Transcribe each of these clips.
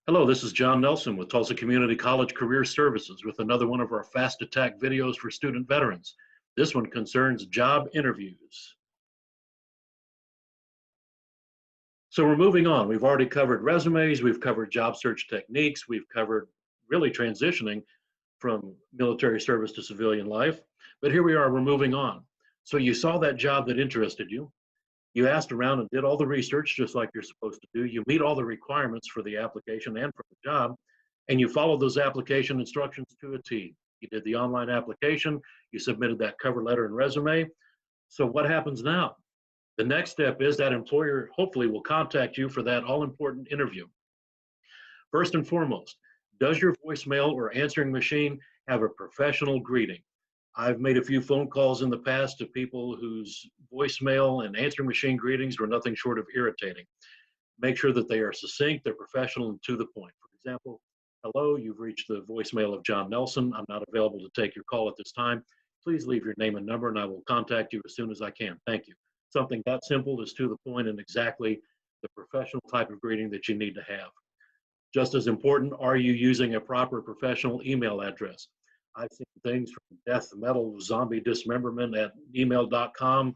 Hello, this is John Nelson with Tulsa Community College Career Services with another one of our Fast Attack videos for student veterans. This one concerns job interviews. So we're moving on. We've already covered resumes, we've covered job search techniques, we've covered really transitioning from military service to civilian life. But here we are, we're moving on. So you saw that job that interested you. You asked around and did all the research just like you're supposed to do. You meet all the requirements for the application and for the job, and you follow those application instructions to a T. You did the online application, you submitted that cover letter and resume. So what happens now? The next step is that employer hopefully will contact you for that all important interview. First and foremost, does your voicemail or answering machine have a professional greeting? I've made a few phone calls in the past to people whose voicemail and answering machine greetings were nothing short of irritating. Make sure that they are succinct, they're professional, and to the point. For example, hello, you've reached the voicemail of John Nelson. I'm not available to take your call at this time. Please leave your name and number, and I will contact you as soon as I can. Thank you. Something that simple is to the point and exactly the professional type of greeting that you need to have. Just as important, are you using a proper professional email address? I've seen things from death metal zombie dismemberment at email.com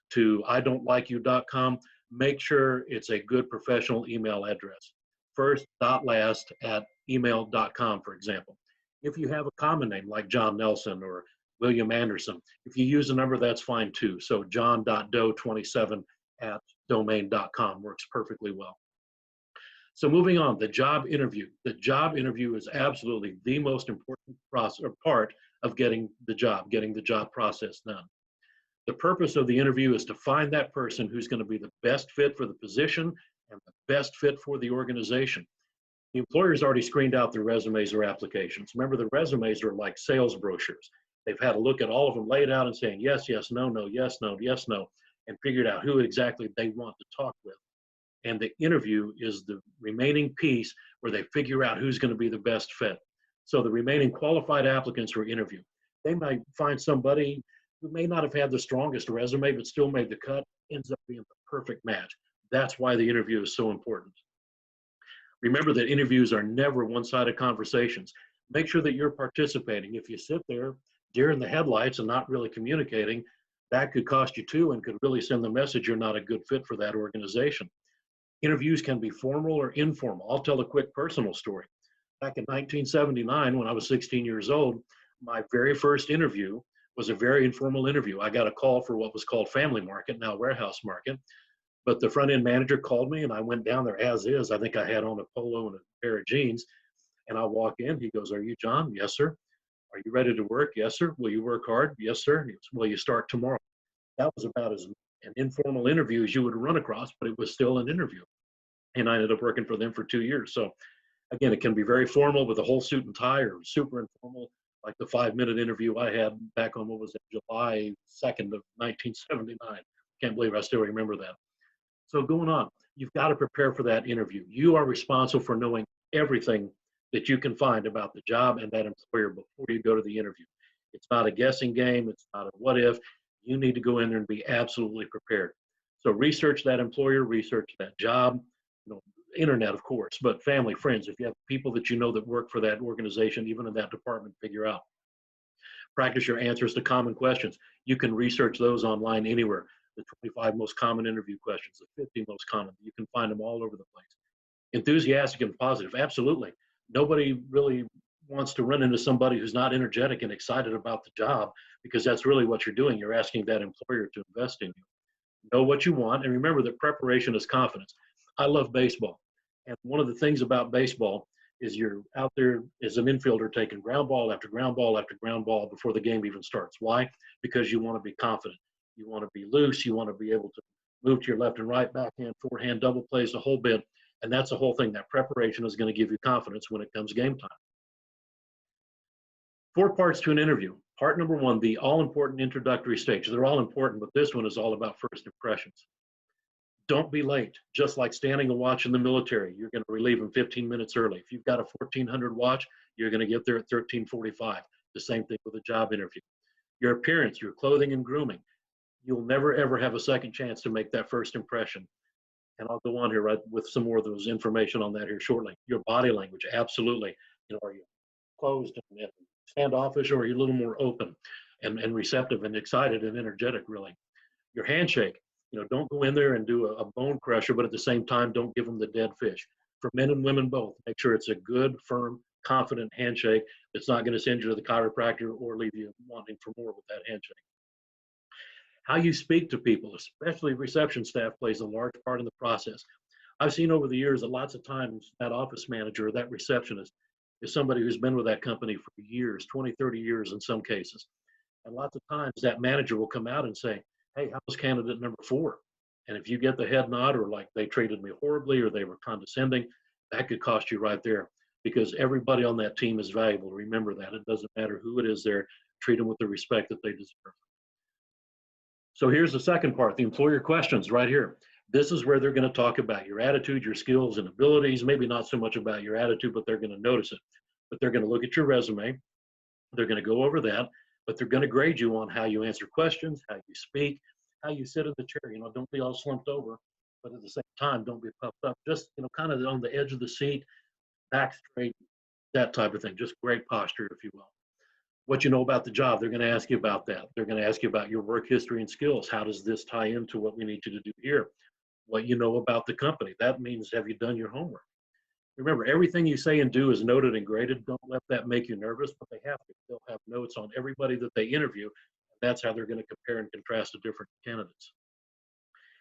to I don't like you.com. Make sure it's a good professional email address. First, dot last at email.com, for example. If you have a common name like John Nelson or William Anderson, if you use a number, that's fine too. So john.doe27 at domain.com works perfectly well. So moving on, the job interview. The job interview is absolutely the most important process or part of getting the job process done. The purpose of the interview is to find that person who's going to be the best fit for the position and the best fit for the organization. The employer's already screened out their resumes or applications. Remember, the resumes are like sales brochures. They've had a look at all of them laid out and saying yes, yes, no, no, yes, no, yes, no, and figured out who exactly they want to talk with. And the interview is the remaining piece where they figure out who's going to be the best fit. So the remaining qualified applicants for interview, they might find somebody who may not have had the strongest resume, but still made the cut, ends up being the perfect match. That's why the interview is so important. Remember that interviews are never one-sided conversations. Make sure that you're participating. If you sit there deer in the headlights and not really communicating, that could cost you too and could really send the message you're not a good fit for that organization. Interviews can be formal or informal. I'll tell a quick personal story. Back in 1979, when I was 16 years old, my very first interview was a very informal interview. I got a call for what was called Family Market, now Warehouse Market. But the front end manager called me and I went down there as is. I think I had on a polo and a pair of jeans. And I walk in, he goes, "Are you John?" "Yes, sir." "Are you ready to work?" "Yes, sir." "Will you work hard?" "Yes, sir." He goes, "Will you start tomorrow?" That was about as an informal interview as you would run across, but it was still an interview. And I ended up working for them for 2 years. So again, it can be very formal with a whole suit and tie, or super informal, like the 5-minute interview I had back on what was it, July 2nd of 1979. Can't believe I still remember that. So going on, you've got to prepare for that interview. You are responsible for knowing everything that you can find about the job and that employer before you go to the interview. It's not a guessing game. It's not a what if. You need to go in there and be absolutely prepared. So research that employer, research that job, internet, of course, but family, friends, if you have people that you know that work for that organization, even in that department, figure out. Practice your answers to common questions. You can research those online anywhere. The 25 most common interview questions, the 50 most common. You can find them all over the place. Enthusiastic and positive, absolutely. Nobody really wants to run into somebody who's not energetic and excited about the job, because that's really what you're doing. You're asking that employer to invest in you. Know what you want, and remember that preparation is confidence. I love baseball, and one of the things about baseball is you're out there as an infielder taking ground ball after ground ball after ground ball before the game even starts. Why? Because you want to be confident. You want to be loose. You want to be able to move to your left and right, backhand, forehand, double plays, the whole bit. And that's the whole thing. That preparation is going to give you confidence when it comes game time. 4 parts to an interview. Part number 1, the all-important introductory stage. They're all important, but this one is all about first impressions. Don't be late. Just like standing a watch in the military, you're going to relieve them 15 minutes early. If you've got a 1400 watch, you're going to get there at 13:45. The same thing with a job interview. Your appearance, your clothing and grooming. You'll never ever have a second chance to make that first impression. And I'll go on here right with some more of those information on that here shortly. Your body language, absolutely. Are you closed and standoffish, or are you a little more open and receptive and excited and energetic, really? Your handshake, don't go in there and do a bone crusher, but at the same time, don't give them the dead fish. For men and women both, make sure it's a good, firm, confident handshake that's not going to send you to the chiropractor or leave you wanting for more with that handshake. How you speak to people, especially reception staff, plays a large part in the process. I've seen over the years that lots of times that office manager or that receptionist is somebody who's been with that company for years, 20, 30 years in some cases. And lots of times that manager will come out and say, hey, how was candidate number 4? And if you get the head nod, or like they treated me horribly or they were condescending, that could cost you right there, because everybody on that team is valuable. Remember that. It doesn't matter who it is there, treat them with the respect that they deserve. So here's the second part, the employer questions right here. This is where they're going to talk about your attitude, your skills and abilities, maybe not so much about your attitude, but they're going to notice it. But they're going to look at your resume. They're going to go over that, but they're going to grade you on how you answer questions, how you speak, how you sit in the chair. Don't be all slumped over, but at the same time, don't be puffed up. Just, kind of on the edge of the seat, back straight, that type of thing. Just great posture, if you will. What you know about the job, they're going to ask you about that. They're going to ask you about your work history and skills. How does this tie into what we need you to do here? What you know about the company. That means, have you done your homework? Remember, everything you say and do is noted and graded. Don't let that make you nervous, but they have to. They'll have notes on everybody that they interview. That's how they're going to compare and contrast the different candidates.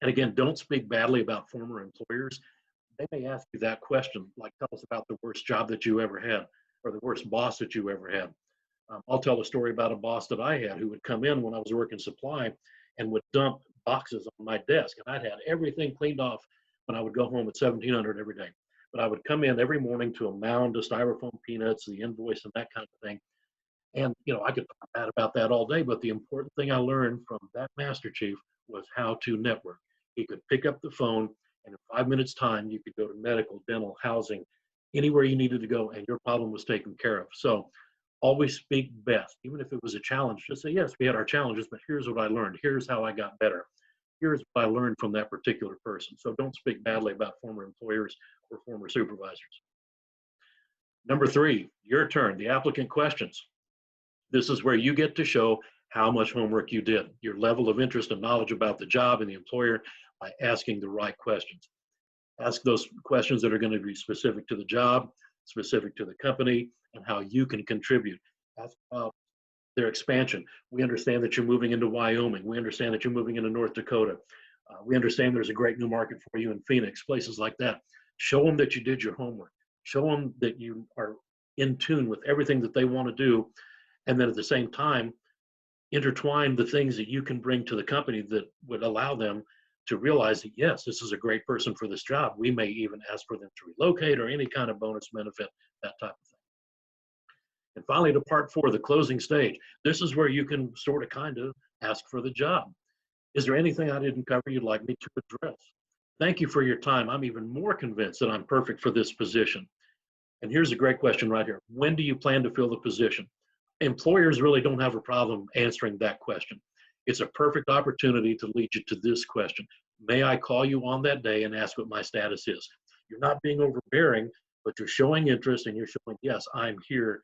And again, don't speak badly about former employers. They may ask you that question, like, tell us about the worst job that you ever had or the worst boss that you ever had. I'll tell a story about a boss that I had who would come in when I was working supply and would dump boxes on my desk. And I'd had everything cleaned off when I would go home at 1700 every day. But I would come in every morning to a mound of styrofoam peanuts, the invoice, and that kind of thing. And, I could talk bad about that all day, but the important thing I learned from that master chief was how to network. He could pick up the phone, and in 5 minutes' time, you could go to medical, dental, housing, anywhere you needed to go, and your problem was taken care of. So always speak best. Even if it was a challenge, just say, yes, we had our challenges, but here's what I learned. Here's how I got better. Here's what I learned from that particular person. So don't speak badly about former employers or former supervisors. Number 3, your turn, the applicant questions. This is where you get to show how much homework you did, your level of interest and knowledge about the job and the employer by asking the right questions. Ask those questions that are going to be specific to the job, specific to the company, and how you can contribute. Ask about their expansion. We understand that you're moving into Wyoming. We understand that you're moving into North Dakota. We understand there's a great new market for you in Phoenix, places like that. Show them that you did your homework. Show them that you are in tune with everything that they want to do. And then at the same time, intertwine the things that you can bring to the company that would allow them to realize that, yes, this is a great person for this job. We may even ask for them to relocate or any kind of bonus benefit, that type of thing. And finally, to part 4, the closing stage. This is where you can sort of kind of ask for the job. Is there anything I didn't cover you'd like me to address? Thank you for your time. I'm even more convinced that I'm perfect for this position. And here's a great question right here. When do you plan to fill the position? Employers really don't have a problem answering that question. It's a perfect opportunity to lead you to this question. May I call you on that day and ask what my status is? You're not being overbearing, but you're showing interest and you're showing, yes, I'm here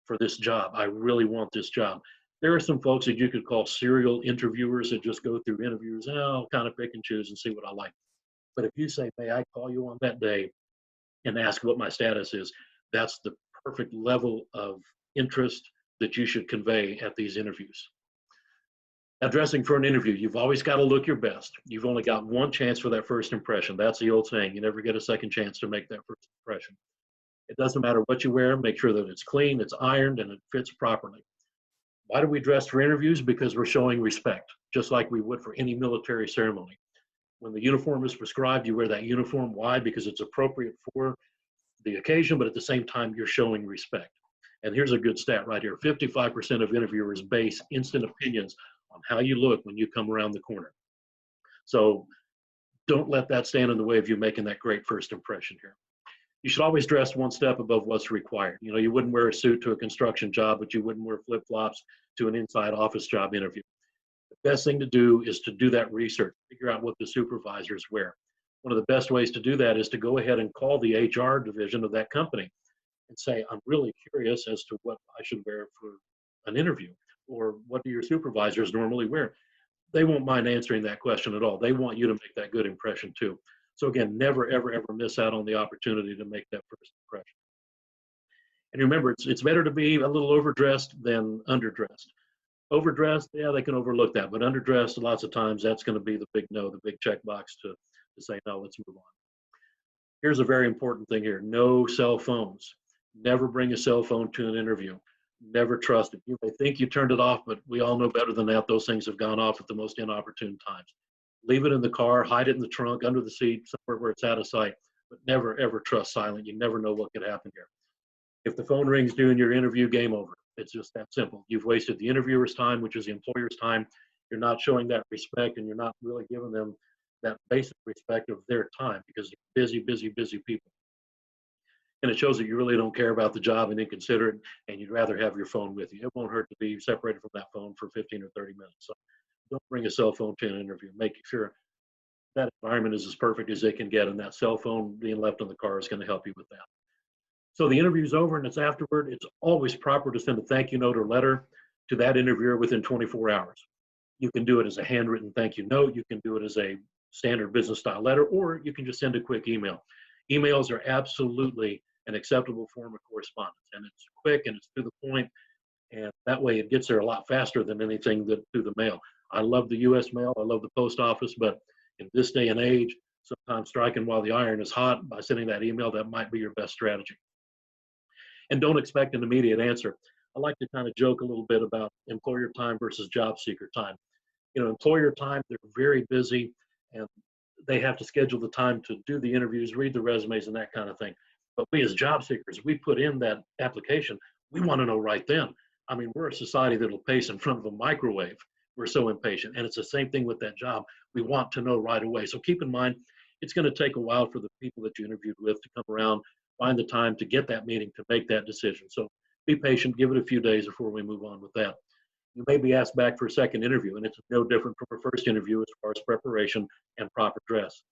for this job. I really want this job. There are some folks that you could call serial interviewers that just go through interviews and I'll kind of pick and choose and see what I like. But if you say, may I call you on that day and ask what my status is, that's the perfect level of interest that you should convey at these interviews. Now, dressing for an interview, you've always got to look your best. You've only got one chance for that first impression. That's the old saying. You never get a second chance to make that first impression. It doesn't matter what you wear. Make sure that it's clean, it's ironed, and it fits properly. Why do we dress for interviews? Because we're showing respect, just like we would for any military ceremony. When the uniform is prescribed, you wear that uniform. Why? Because it's appropriate for the occasion, but at the same time, you're showing respect. And here's a good stat right here. 55% of interviewers base instant opinions on how you look when you come around the corner. So don't let that stand in the way of you making that great first impression here. You should always dress one step above what's required. You wouldn't wear a suit to a construction job, but you wouldn't wear flip-flops to an inside office job interview. The best thing to do is to do that research, figure out what the supervisors wear. One of the best ways to do that is to go ahead and call the HR division of that company and say, I'm really curious as to what I should wear for an interview, or what do your supervisors normally wear? They won't mind answering that question at all. They want you to make that good impression too. So again, never, ever, ever miss out on the opportunity to make that first impression. And remember, it's better to be a little overdressed than underdressed. Overdressed, yeah, they can overlook that, but underdressed, lots of times, that's going to be the big no, the big checkbox to say, no, let's move on. Here's a very important thing here: no cell phones. Never bring a cell phone to an interview. Never trust it. You may think you turned it off, but we all know better than that. Those things have gone off at the most inopportune times. Leave it in the car, hide it in the trunk, under the seat, somewhere where it's out of sight, but never, ever trust silent. You never know what could happen here. If the phone rings during your interview, game over. It's just that simple. You've wasted the interviewer's time, which is the employer's time. You're not showing that respect, and you're not really giving them that basic respect of their time, because they're busy, busy, busy people. And it shows that you really don't care about the job and inconsiderate, and you'd rather have your phone with you. It won't hurt to be separated from that phone for 15 or 30 minutes. So don't bring a cell phone to an interview. Make sure that environment is as perfect as it can get, and that cell phone being left in the car is going to help you with that. So the interview's over and it's afterward. It's always proper to send a thank you note or letter to that interviewer within 24 hours. You can do it as a handwritten thank you note. You can do it as a standard business style letter, or you can just send a quick email. Emails are absolutely an acceptable form of correspondence, and it's quick and it's to the point, and that way it gets there a lot faster than anything that through the mail. I love the U.S. mail. I love the post office, but in this day and age, sometimes striking while the iron is hot by sending that email, that might be your best strategy. And don't expect an immediate answer. I like to kind of joke a little bit about employer time versus job seeker time. You know, employer time, they're very busy and they have to schedule the time to do the interviews, read the resumes, and that kind of thing. But we as job seekers, we put in that application, we want to know right then. I mean, we're a society that'll pace in front of a microwave. We're so impatient. And it's the same thing with that job. We want to know right away. So keep in mind, it's going to take a while for the people that you interviewed with to come around, find the time to get that meeting, to make that decision. So be patient, give it a few days before we move on with that. You may be asked back for a second interview, and it's no different from a first interview as far as preparation and proper dress.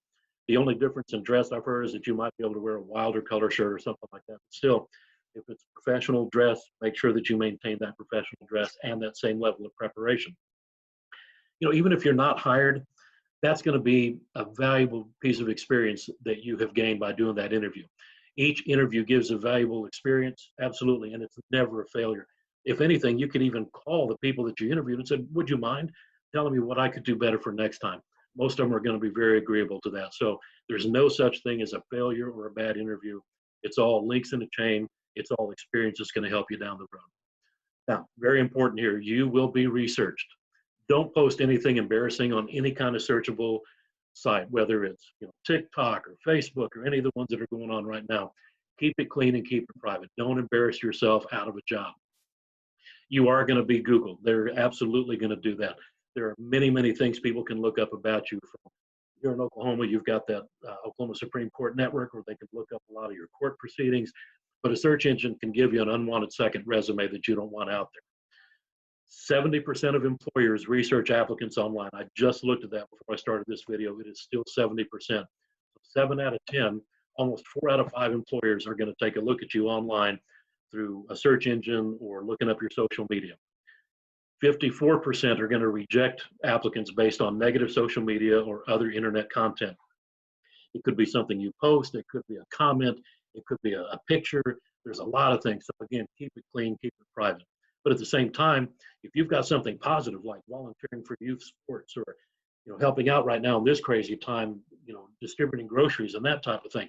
The only difference in dress I've heard is that you might be able to wear a wilder color shirt or something like that. But still, if it's professional dress, make sure that you maintain that professional dress and that same level of preparation. You know, even if you're not hired, that's going to be a valuable piece of experience that you have gained by doing that interview. Each interview gives a valuable experience, absolutely, and it's never a failure. If anything, you could even call the people that you interviewed and said, would you mind telling me what I could do better for next time? Most of them are going to be very agreeable to that. So there's no such thing as a failure or a bad interview. It's all links in a chain. It's all experience that's going to help you down the road. Now, very important here, you will be researched. Don't post anything embarrassing on any kind of searchable site, whether it's TikTok or Facebook or any of the ones that are going on right now. Keep it clean and keep it private. Don't embarrass yourself out of a job. You are going to be Googled. They're absolutely going to do that. There are many, many things people can look up about you. From here in Oklahoma, you've got that Oklahoma Supreme Court network where they can look up a lot of your court proceedings, but a search engine can give you an unwanted second resume that you don't want out there. 70% of employers research applicants online. I just looked at that before I started this video. It is still 70%. So 7 out of 10, almost 4 out of 5 employers are going to take a look at you online through a search engine or looking up your social media. 54% are going to reject applicants based on negative social media or other internet content. It could be something you post, it could be a comment, it could be a picture. There's a lot of things. So again, keep it clean, keep it private. But at the same time, if you've got something positive like volunteering for youth sports or helping out right now in this crazy time, distributing groceries and that type of thing,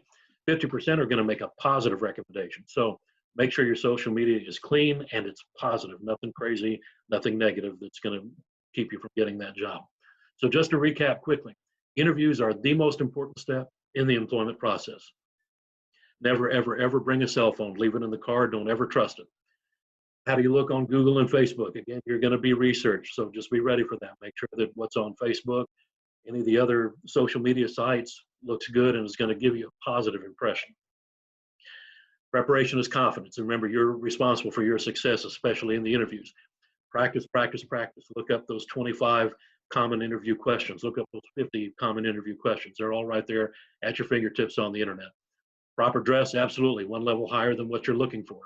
50% are going to make a positive recommendation. So make sure your social media is clean and it's positive, nothing crazy, nothing negative that's going to keep you from getting that job. So just to recap quickly, interviews are the most important step in the employment process. Never, ever, ever bring a cell phone. Leave it in the car. Don't ever trust it. How do you look on Google and Facebook? Again, you're going to be researched, so just be ready for that. Make sure that what's on Facebook, any of the other social media sites, looks good and is going to give you a positive impression. Preparation is confidence. And remember, you're responsible for your success, especially in the interviews. Practice, practice, practice. Look up those 25 common interview questions. Look up those 50 common interview questions. They're all right there at your fingertips on the internet. Proper dress, absolutely, one level higher than what you're looking for.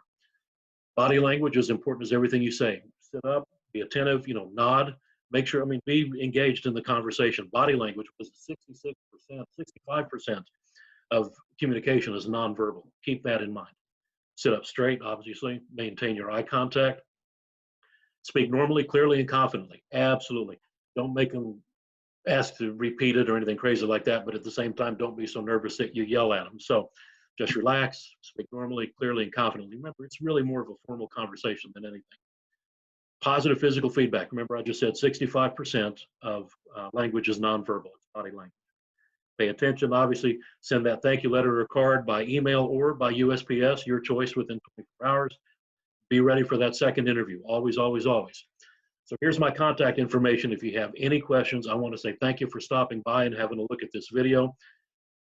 Body language is important as everything you say. Sit up, be attentive, nod, make sure, be engaged in the conversation. Body language was 66%, 65% of communication is nonverbal. Keep that in mind. Sit up straight, obviously, maintain your eye contact. Speak normally, clearly, and confidently. Absolutely. Don't make them ask to repeat it or anything crazy like that, but at the same time, don't be so nervous that you yell at them. So just relax, speak normally, clearly, and confidently. Remember, it's really more of a formal conversation than anything. Positive physical feedback. Remember, I just said 65% of language is nonverbal. It's body language. Pay attention. Obviously, send that thank you letter or card by email or by USPS, your choice, within 24 hours. Be ready for that second interview. Always, always, always. So here's my contact information. If you have any questions, I want to say thank you for stopping by and having a look at this video.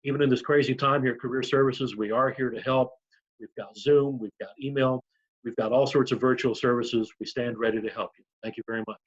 Even in this crazy time here at Career Services, we are here to help. We've got Zoom, we've got email, we've got all sorts of virtual services. We stand ready to help you. Thank you very much.